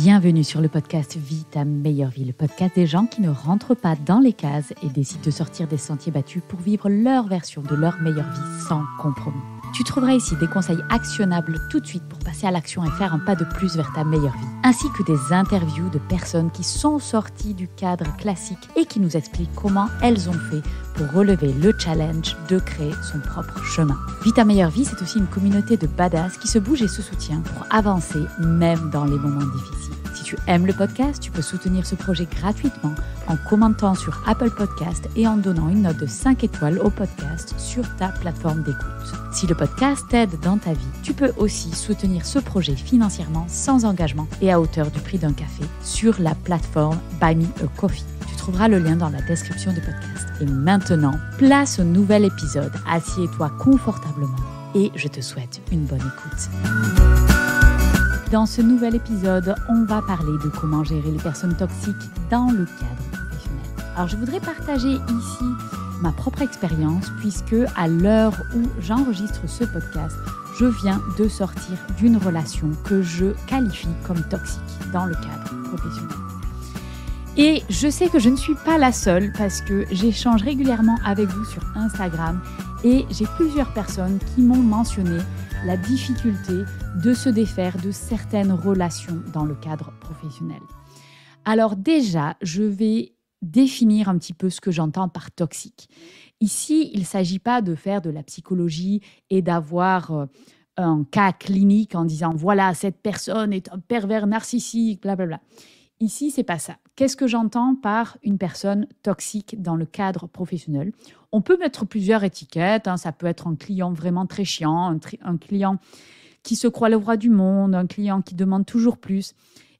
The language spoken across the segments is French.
Bienvenue sur le podcast Vis ta meilleure vie, le podcast des gens qui ne rentrent pas dans les cases et décident de sortir des sentiers battus pour vivre leur version de leur meilleure vie sans compromis. Tu trouveras ici des conseils actionnables tout de suite pour passer à l'action et faire un pas de plus vers ta meilleure vie, ainsi que des interviews de personnes qui sont sorties du cadre classique et qui nous expliquent comment elles ont fait pour relever le challenge de créer son propre chemin. Vis ta meilleure vie, c'est aussi une communauté de badass qui se bouge et se soutient pour avancer même dans les moments difficiles. Si tu aimes le podcast, tu peux soutenir ce projet gratuitement en commentant sur Apple Podcast et en donnant une note de 5 étoiles au podcast sur ta plateforme d'écoute. Si le podcast t'aide dans ta vie, tu peux aussi soutenir ce projet financièrement sans engagement et à hauteur du prix d'un café sur la plateforme Buy Me a Coffee. Tu trouveras le lien dans la description du podcast. Et maintenant, place au nouvel épisode. Assieds-toi confortablement et je te souhaite une bonne écoute. Dans ce nouvel épisode, on va parler de comment gérer les personnes toxiques dans le cadre professionnel. Alors, je voudrais partager ici ma propre expérience puisque à l'heure où j'enregistre ce podcast, je viens de sortir d'une relation que je qualifie comme toxique dans le cadre professionnel. Et je sais que je ne suis pas la seule parce que j'échange régulièrement avec vous sur Instagram et j'ai plusieurs personnes qui m'ont mentionné la difficulté de se défaire de certaines relations dans le cadre professionnel. Alors déjà, je vais définir un petit peu ce que j'entends par toxique. Ici, il ne s'agit pas de faire de la psychologie et d'avoir un cas clinique en disant « voilà, cette personne est un pervers narcissique, blablabla ». Ici, c'est pas ça. Qu'est-ce que j'entends par une personne toxique dans le cadre professionnel ? On peut mettre plusieurs étiquettes. Ça peut être un client vraiment très chiant, un client qui se croit le roi du monde, un client qui demande toujours plus.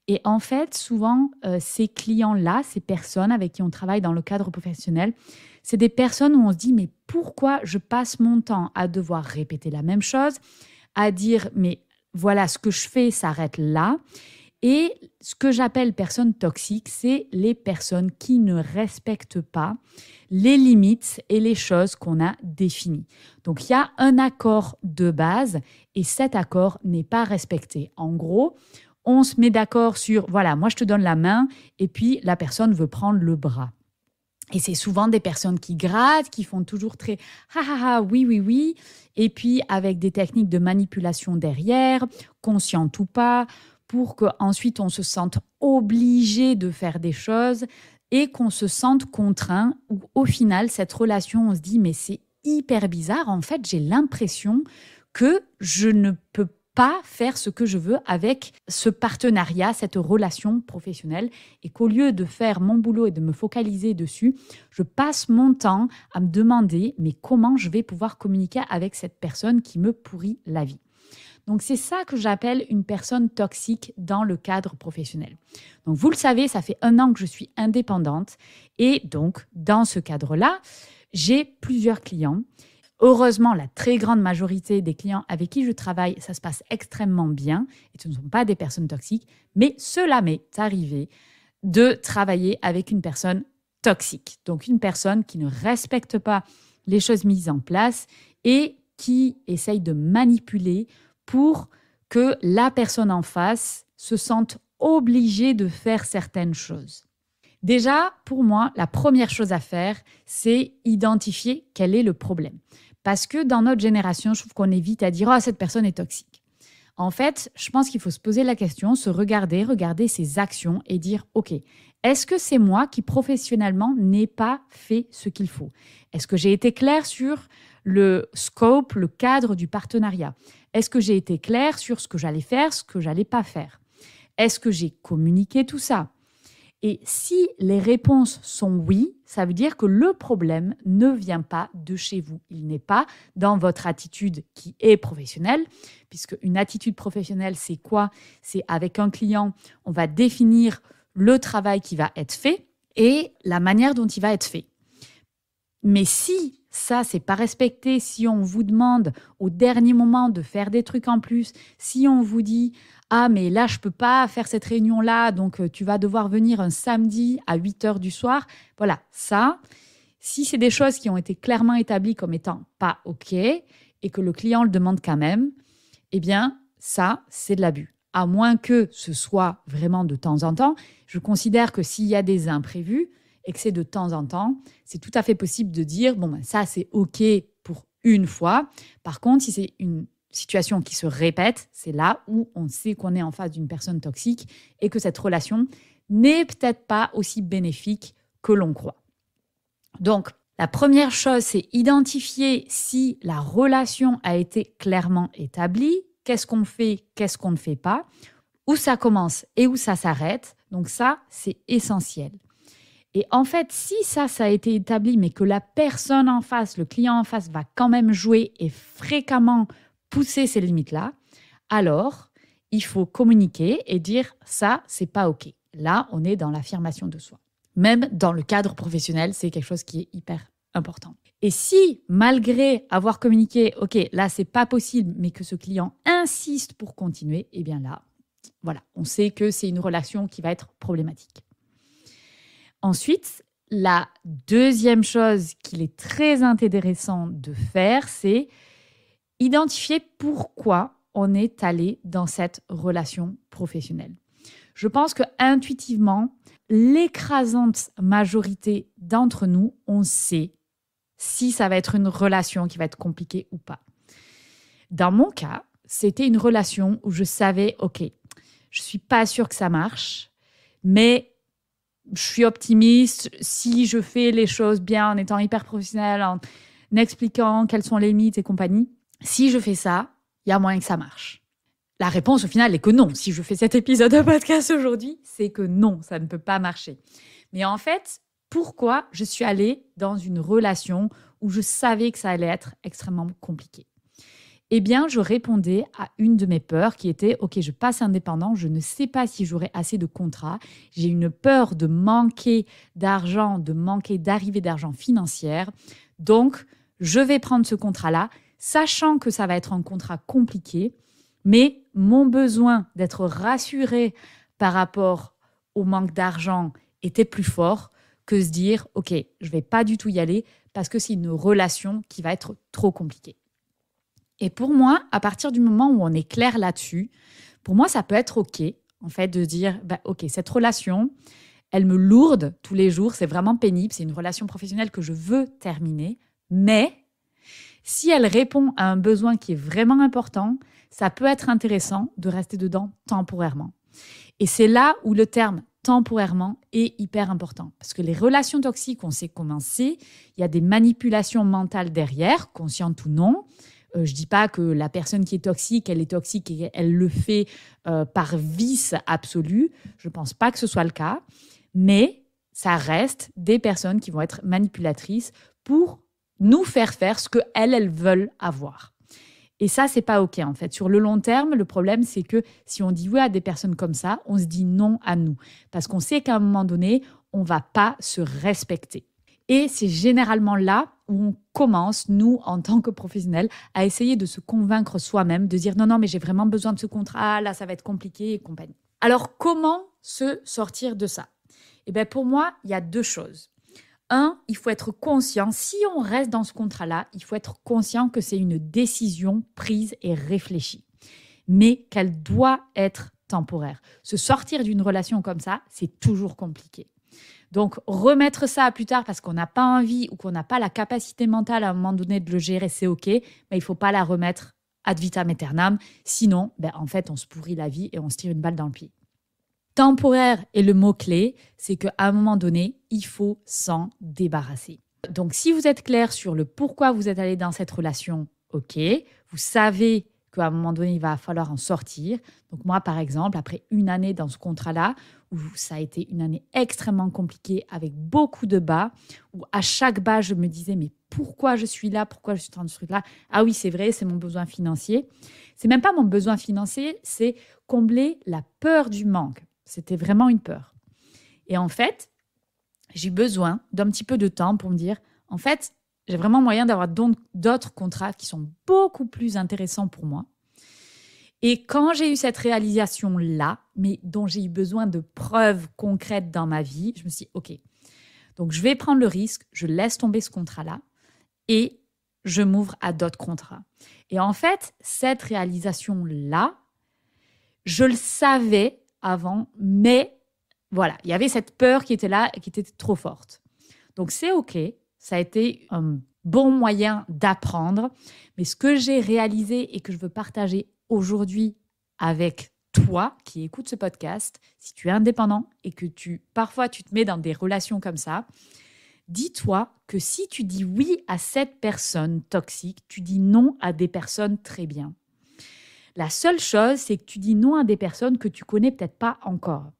Et en fait, souvent, ces clients-là, ces personnes avec qui on travaille dans le cadre professionnel, c'est des personnes où on se dit « mais pourquoi je passe mon temps à devoir répéter la même chose, à dire « mais voilà, ce que je fais s'arrête là ». Et ce que j'appelle personnes toxiques, c'est les personnes qui ne respectent pas les limites et les choses qu'on a définies. Donc, il y a un accord de base et cet accord n'est pas respecté. En gros, on se met d'accord sur, voilà, moi je te donne la main et puis la personne veut prendre le bras. Et c'est souvent des personnes qui grattent, qui font toujours très « ha ha ha, oui, oui, oui ». Et puis avec des techniques de manipulation derrière, conscientes ou pas, pour qu'ensuite on se sente obligé de faire des choses et qu'on se sente contraint, ou au final, cette relation, on se dit « mais c'est hyper bizarre, en fait, j'ai l'impression que je ne peux pas faire ce que je veux avec ce partenariat, cette relation professionnelle, et qu'au lieu de faire mon boulot et de me focaliser dessus, je passe mon temps à me demander « mais comment je vais pouvoir communiquer avec cette personne qui me pourrit la vie ?» Donc, c'est ça que j'appelle une personne toxique dans le cadre professionnel. Donc, vous le savez, ça fait 1 an que je suis indépendante et donc, dans ce cadre-là, j'ai plusieurs clients. Heureusement, la très grande majorité des clients avec qui je travaille, ça se passe extrêmement bien et ce ne sont pas des personnes toxiques, mais cela m'est arrivé de travailler avec une personne toxique. Donc, une personne qui ne respecte pas les choses mises en place et qui essaye de manipuler pour que la personne en face se sente obligée de faire certaines choses. Déjà, pour moi, la première chose à faire, c'est identifier quel est le problème. Parce que dans notre génération, je trouve qu'on est vite à dire « oh, cette personne est toxique ». En fait, je pense qu'il faut se poser la question, se regarder ses actions et dire « ok, est-ce que c'est moi qui professionnellement n'ai pas fait ce qu'il faut ? Est-ce que j'ai été claire sur le scope, le cadre du partenariat ? Est-ce que j'ai été claire sur ce que j'allais faire, ce que j'allais pas faire ? Est-ce que j'ai communiqué tout ça ? Et si les réponses sont oui, ça veut dire que le problème ne vient pas de chez vous. Il n'est pas dans votre attitude qui est professionnelle, puisque une attitude professionnelle, c'est quoi ? C'est avec un client, on va définir le travail qui va être fait et la manière dont il va être fait. Mais si ça, c'est pas respecté, si on vous demande au dernier moment de faire des trucs en plus, si on vous dit « ah, mais là, je peux pas faire cette réunion-là, donc tu vas devoir venir un samedi à 8h du soir », voilà, ça, si c'est des choses qui ont été clairement établies comme étant pas OK et que le client le demande quand même, eh bien, ça, c'est de l'abus. à moins que ce soit vraiment de temps en temps. Je considère que s'il y a des imprévus et que c'est de temps en temps, c'est tout à fait possible de dire, ça c'est OK pour une fois. Par contre, si c'est une situation qui se répète, c'est là où on sait qu'on est en face d'une personne toxique et que cette relation n'est peut-être pas aussi bénéfique que l'on croit. Donc, la première chose, c'est identifier si la relation a été clairement établie, qu'est-ce qu'on fait, qu'est-ce qu'on ne fait pas, où ça commence et où ça s'arrête. Donc ça, c'est essentiel. Et en fait, si ça a été établi, mais que la personne en face, le client en face, va quand même jouer et fréquemment pousser ces limites-là, alors il faut communiquer et dire ça, c'est pas OK. Là, on est dans l'affirmation de soi. Même dans le cadre professionnel, c'est quelque chose qui est hyper important. Et si, malgré avoir communiqué, OK, là, c'est pas possible, mais que ce client insiste pour continuer, eh bien là, voilà, on sait que c'est une relation qui va être problématique. Ensuite, la deuxième chose qu'il est très intéressant de faire, c'est identifier pourquoi on est allé dans cette relation professionnelle. Je pense que intuitivement, l'écrasante majorité d'entre nous, on sait si ça va être une relation qui va être compliquée ou pas. Dans mon cas, c'était une relation où je savais, OK, je ne suis pas sûre que ça marche, mais je suis optimiste. Si je fais les choses bien en étant hyper professionnelle, en expliquant quelles sont les limites et compagnie, si je fais ça, il y a moyen que ça marche. La réponse au final est que non. Si je fais cet épisode de podcast aujourd'hui, c'est que non, ça ne peut pas marcher. Mais en fait, pourquoi je suis allée dans une relation où je savais que ça allait être extrêmement compliqué ? Eh bien, je répondais à une de mes peurs qui était « Ok, je passe indépendant, je ne sais pas si j'aurai assez de contrats. J'ai une peur de manquer d'argent, de manquer d'arrivée d'argent financière. Donc, je vais prendre ce contrat-là, sachant que ça va être un contrat compliqué. Mais mon besoin d'être rassurée par rapport au manque d'argent était plus fort que se dire « Ok, je ne vais pas du tout y aller parce que c'est une relation qui va être trop compliquée. » Et pour moi, à partir du moment où on est clair là-dessus, pour moi, ça peut être OK, en fait, de dire OK, cette relation, elle me lourde tous les jours, c'est vraiment pénible, c'est une relation professionnelle que je veux terminer, mais si elle répond à un besoin qui est vraiment important, ça peut être intéressant de rester dedans temporairement. Et c'est là où le terme temporairement est hyper important. Parce que les relations toxiques, on sait comment c'est, il y a des manipulations mentales derrière, conscientes ou non. Je ne dis pas que la personne qui est toxique, elle est toxique et elle le fait par vice absolu. Je ne pense pas que ce soit le cas. Mais ça reste des personnes qui vont être manipulatrices pour nous faire ce qu'elles veulent avoir. Et ça, c'est pas OK, en fait. Sur le long terme, le problème, c'est que si on dit oui à des personnes comme ça, on se dit non à nous. Parce qu'on sait qu'à un moment donné, on va pas se respecter. Et c'est généralement là où on commence, nous, en tant que professionnels, à essayer de se convaincre soi-même, de dire non, mais j'ai vraiment besoin de ce contrat, là, ça va être compliqué et compagnie. Alors, comment se sortir de ça ? Eh bien, pour moi, il y a deux choses. Un, il faut être conscient, si on reste dans ce contrat-là, il faut être conscient que c'est une décision prise et réfléchie, mais qu'elle doit être temporaire. Se sortir d'une relation comme ça, c'est toujours compliqué. Donc, remettre ça à plus tard parce qu'on n'a pas envie ou qu'on n'a pas la capacité mentale à un moment donné de le gérer, c'est OK, mais il ne faut pas la remettre ad vitam aeternam. Sinon, en fait, on se pourrit la vie et on se tire une balle dans le pied. Temporaire est le mot-clé, c'est qu'à un moment donné, il faut s'en débarrasser. Donc, si vous êtes clair sur le pourquoi vous êtes allé dans cette relation, OK, vous savez qu'à un moment donné, il va falloir en sortir. Donc, moi, par exemple, après une année dans ce contrat-là, où ça a été une année extrêmement compliquée avec beaucoup de bas, où à chaque bas, je me disais, mais pourquoi je suis là ? Pourquoi je suis dans ce truc-là ? Ah oui, c'est vrai, c'est mon besoin financier. C'est même pas mon besoin financier, c'est combler la peur du manque. C'était vraiment une peur. Et en fait, j'ai besoin d'un petit peu de temps pour me dire, en fait, j'ai vraiment moyen d'avoir d'autres contrats qui sont beaucoup plus intéressants pour moi. Et quand j'ai eu cette réalisation-là, mais dont j'ai eu besoin de preuves concrètes dans ma vie, je me suis dit, OK, donc je vais prendre le risque, je laisse tomber ce contrat-là et je m'ouvre à d'autres contrats. Et en fait, cette réalisation-là, Je le savais avant, mais voilà, il y avait cette peur qui était là et qui était trop forte. Donc c'est OK, ça a été un bon moyen d'apprendre. Mais ce que j'ai réalisé et que je veux partager aujourd'hui avec toi qui écoutes ce podcast, si tu es indépendant et que parfois tu te mets dans des relations comme ça, dis-toi que si tu dis oui à cette personne toxique, tu dis non à des personnes très bien. La seule chose, c'est que tu dis non à des personnes que tu connais peut-être pas encore.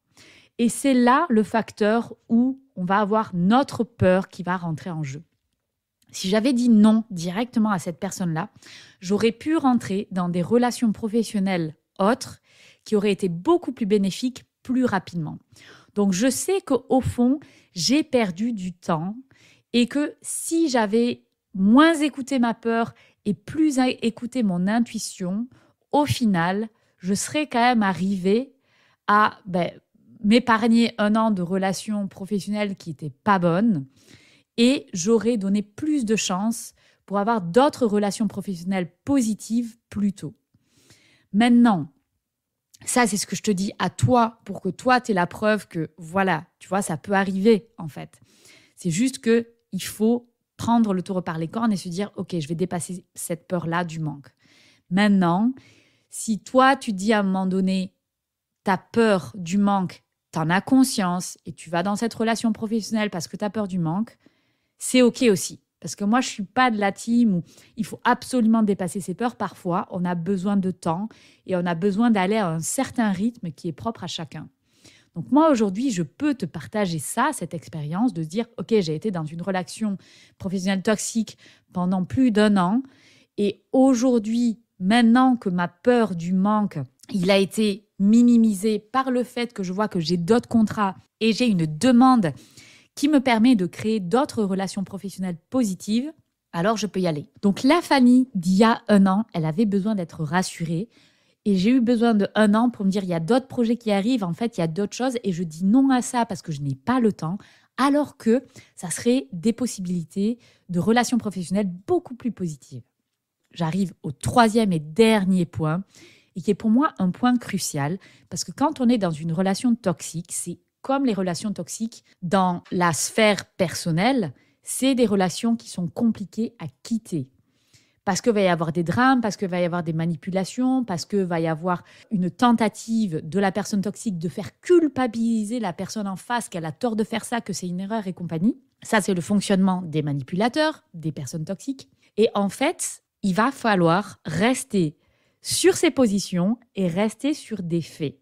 Et c'est là le facteur où on va avoir notre peur qui va rentrer en jeu. Si j'avais dit non directement à cette personne-là, j'aurais pu rentrer dans des relations professionnelles autres qui auraient été beaucoup plus bénéfiques plus rapidement. Donc, je sais qu'au fond, j'ai perdu du temps et que si j'avais moins écouté ma peur et plus écouté mon intuition, au final, je serais quand même arrivée à m'épargner 1 an de relations professionnelles qui n'étaient pas bonnes et j'aurais donné plus de chances pour avoir d'autres relations professionnelles positives plus tôt. Maintenant, ça, c'est ce que je te dis à toi pour que toi, tu aies la preuve que, voilà, tu vois, ça peut arriver, en fait. C'est juste qu'il faut prendre le taureau par les cornes et se dire, OK, je vais dépasser cette peur-là du manque. Maintenant, si toi, tu dis à un moment donné, ta peur du manque, tu en as conscience et tu vas dans cette relation professionnelle parce que tu as peur du manque, c'est OK aussi. Parce que moi, je ne suis pas de la team où il faut absolument dépasser ses peurs. Parfois, on a besoin de temps et on a besoin d'aller à un certain rythme qui est propre à chacun. Donc moi, aujourd'hui, je peux te partager ça, cette expérience de se dire, OK, j'ai été dans une relation professionnelle toxique pendant plus d'1 an. Et aujourd'hui, maintenant que ma peur du manque, il a été minimisé par le fait que je vois que j'ai d'autres contrats et j'ai une demande qui me permet de créer d'autres relations professionnelles positives, alors je peux y aller. Donc la Fanny d'il y a 1 an, elle avait besoin d'être rassurée et j'ai eu besoin de 1 an pour me dire il y a d'autres projets qui arrivent, en fait il y a d'autres choses et je dis non à ça parce que je n'ai pas le temps, alors que ça serait des possibilités de relations professionnelles beaucoup plus positives. J'arrive au 3e et dernier point et qui est pour moi un point crucial parce que quand on est dans une relation toxique, c'est comme les relations toxiques dans la sphère personnelle, c'est des relations qui sont compliquées à quitter. Parce qu'il va y avoir des drames, parce qu'il va y avoir des manipulations, parce qu'il va y avoir une tentative de la personne toxique de faire culpabiliser la personne en face qu'elle a tort de faire ça, que c'est une erreur et compagnie. Ça, c'est le fonctionnement des manipulateurs, des personnes toxiques. Et en fait, il va falloir rester sur ses positions et rester sur des faits.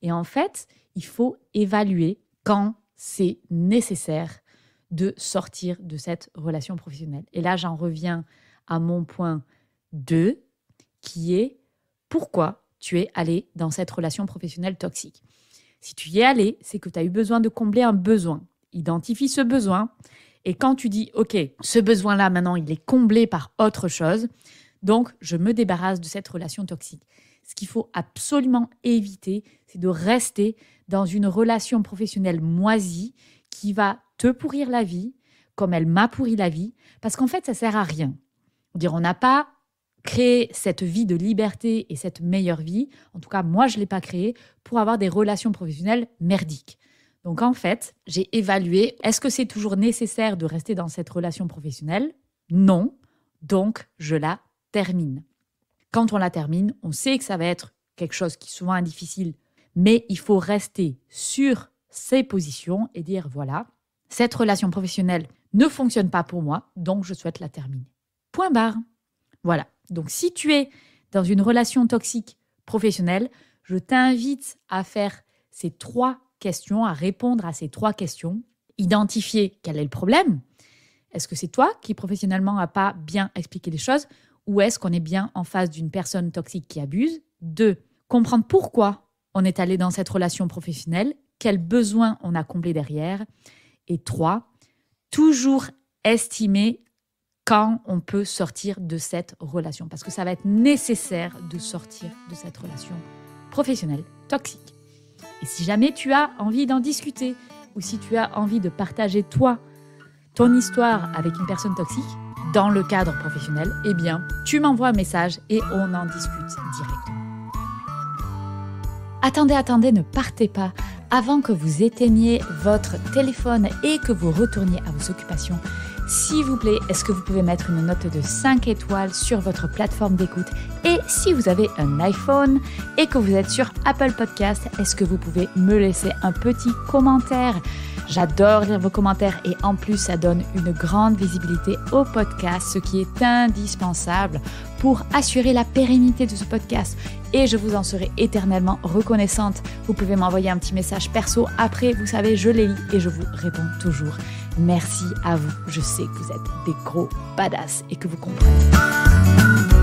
Et en fait, il faut évaluer quand c'est nécessaire de sortir de cette relation professionnelle. Et là, j'en reviens à mon point 2, qui est pourquoi tu es allé dans cette relation professionnelle toxique. Si tu y es allé, c'est que tu as eu besoin de combler un besoin. Identifie ce besoin et quand tu dis « Ok, ce besoin-là, maintenant, il est comblé par autre chose, donc je me débarrasse de cette relation toxique. » Ce qu'il faut absolument éviter, c'est de rester dans une relation professionnelle moisie qui va te pourrir la vie, comme elle m'a pourri la vie, parce qu'en fait, ça ne sert à rien. On n'a pas créé cette vie de liberté et cette meilleure vie, en tout cas, moi, je ne l'ai pas créée, pour avoir des relations professionnelles merdiques. Donc, en fait, j'ai évalué, est-ce que c'est toujours nécessaire de rester dans cette relation professionnelle ? Non, donc je la termine. Quand on la termine, on sait que ça va être quelque chose qui souvent est difficile, mais il faut rester sur ses positions et dire voilà, cette relation professionnelle ne fonctionne pas pour moi, donc je souhaite la terminer. Point barre. Voilà. Donc si tu es dans une relation toxique professionnelle, je t'invite à faire ces 3 questions, à répondre à ces 3 questions. Identifier quel est le problème. Est-ce que c'est toi qui professionnellement n'a pas bien expliqué les choses ? Ou est-ce qu'on est bien en face d'une personne toxique qui abuse ? 2, comprendre pourquoi on est allé dans cette relation professionnelle, quels besoins on a comblés derrière. Et 3, toujours estimer quand on peut sortir de cette relation. Parce que ça va être nécessaire de sortir de cette relation professionnelle toxique. Et si jamais tu as envie d'en discuter ou si tu as envie de partager toi, ton histoire avec une personne toxique, dans le cadre professionnel, eh bien, tu m'envoies un message et on en discute directement. Attendez, ne partez pas. Avant que vous éteigniez votre téléphone et que vous retourniez à vos occupations, s'il vous plaît, est-ce que vous pouvez mettre une note de 5 étoiles sur votre plateforme d'écoute? Et si vous avez un iPhone et que vous êtes sur Apple Podcast, est-ce que vous pouvez me laisser un petit commentaire? J'adore lire vos commentaires et en plus, ça donne une grande visibilité au podcast, ce qui est indispensable pour assurer la pérennité de ce podcast. Et je vous en serai éternellement reconnaissante. Vous pouvez m'envoyer un petit message perso. Après, vous savez, je les lis et je vous réponds toujours. Merci à vous. Je sais que vous êtes des gros badass et que vous comprenez.